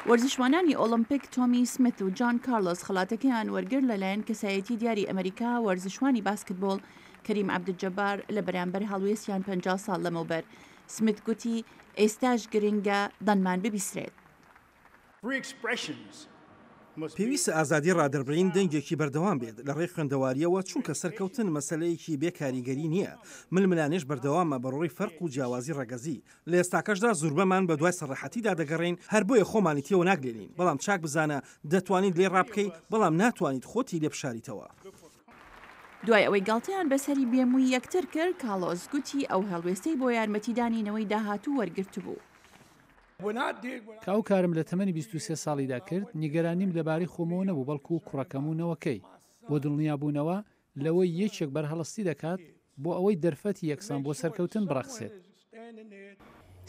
وەرزشوانانی ئۆلمپیک تۆمی سمیت و جان کارلۆس خەڵاتەکەیان وەرگر لەلایەن کەسایەتی دیاری ئەمریکا وەرزشوانی باسکتبۆڵ کەریم عەبدولجەبار لە بەرامبەر هەڵوێستیان 50 ساڵ لەمەوبەر. سمیت گوتی ئێستاش گرنگە دەنمان ببیسترێت. پێویستە ئازادی ڕادەربڕین دەنگێکی بەردەوام بێت لە ڕێی خوێندەواریەوە چونکە سەرکەوتن مەسەلەیەکی بێکاریگەری نییە. ململانێش بەردەوامە بەڕۆی فەرق و جیاوازی ڕەگەزی. لە ئێستاکەشدا زوربەمان بە دوای سەرڕەحەتیدا دەگەڕین هەر بۆیە خۆمانی تێوە ناگلێنین. بەڵام چاک بزانە دەتوانیت لێ ڕابکەی بەڵام ناتوانیت خۆتی لێ بشاریتەوە. دوای ئەوەی گاڵتەیان بەسەری بێمووی یەکتر کرد، کارلۆس گوتی ئەو هەڵوێستەی بۆ یارمەتیدانینەوەی داهاتوو وەرگرت بوو. کاو کارم لە تەمەنی 23 ساڵیدا کرد، نیگەرانیم لەبارەی خۆمەوە نەبوو بەڵکو و کوڕەکەمونەوەکەی بۆ دڵنیابوونەوە لەوەی یەکێک بەرهەڵستی دەکات بۆ ئەوەی دەرفەتی یەکسان بۆ سەرکەوتن بڕەخسێت.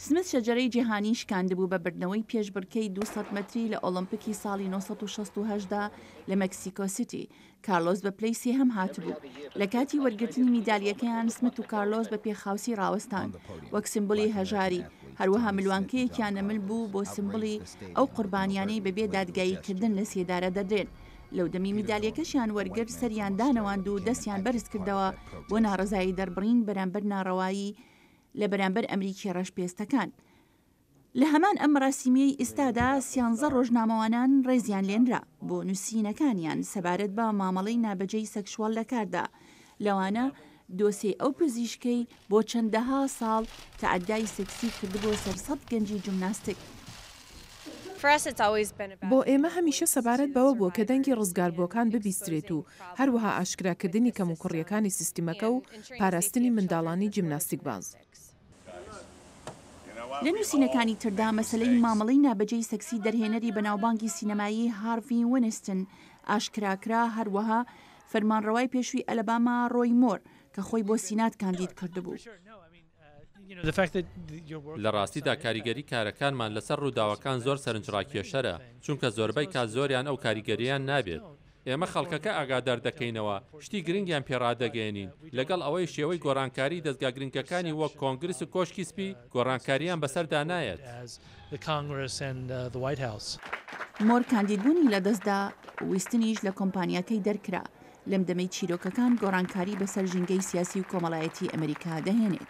سمیت شەجەرەی جیهانی شکاندبوو بە بردنەوەی پێشبڕکەی 200 مەتری لە ئۆلمپیکی ساڵی 1968دا لە مەکسیکۆ سیتی. کارلۆس بە پلەی سێهەم هاتبوو. لە کاتی وەرگرتنی میدالیەکەیان سمیت و کارلۆس بە پێخاوسی ڕاوەستان وەک سمبولی هەژاری. هەروەها ملوانکەیەکیان نەمل بوو بۆ سمبولی ئەو قوربانیانەی بەبێ دادگاییکردن لە سێدارە دەدرێن. لەو دەمی میدالیەکەشیان وەرگرت سەریان دانەواند و دەستیان بەرز کردەوە بۆ ناڕزایی دەربڕین بەرامبەر ناڕەوایی لە بەرامبەر ئەمریکی ڕەشپێستەکان. لە هەمان ئەم ڕاستیمەی ئێستادا 13 ڕۆژنامەوانان ڕێزیان لێنرا بۆ نووسینەکانیان سەبارەت بە مامەڵەی نابەجێی سەکشوال لە کاردا. لەوانە دۆسێ ئەو پزیشکەی بۆ چەندەها ساڵ تەعەدای سێکسی کردبووە سەر 100 گەنجی جیمناستیک. بۆ ئێمە هەمیشە سەبارەت بەوە بووە کە دەنگی ڕزگاربووەکان ببیسترێت و هەروەها ئاشکراکردنی کەموکوڕیەکانی سیستیمەکە و پاراستنی منداڵانی جیمناستیک باز. لە نووسینەکانی تردا مەسلەی مامەڵەی نابەجێی سەکسی دەرهێنەری بەناوبانگی سینەمایی هارڤی وینستن ئاشکراکرا. هەروەها فەرمانڕەوای پێشووی ئەلەباما ڕۆی مۆر کە خۆی بۆ سینات کاندید کردبوو. لە ڕاستیدا کاریگەری کارەکانمان لەسەر ڕووداوەکان زۆر سەرنجڕاکێشەرە چونکە زۆربەی کات زۆریان ئەو کاریگەریان نابێت. ئێمە خەڵکەکە ئاگادار دەکەینەوە شتی گرنگیان پێڕادەگەێنین لەگەڵ ئەوەی شێوەی گۆڕانکاری دەستگا گرنگەکانی وەک کۆنگرس و کۆشکی سپی گۆڕانکاریان بەسەردا نایەت. مۆر کاندیدبوونی لە دەستدا ویستنیش لە کۆمپانیاکەی دەرکرا لەم دەمەی چیرۆکەکان گۆڕانکاری بەسەر ژینگەی سیاسی و کۆمەڵایەتی ئەمریکا دەهێنێت.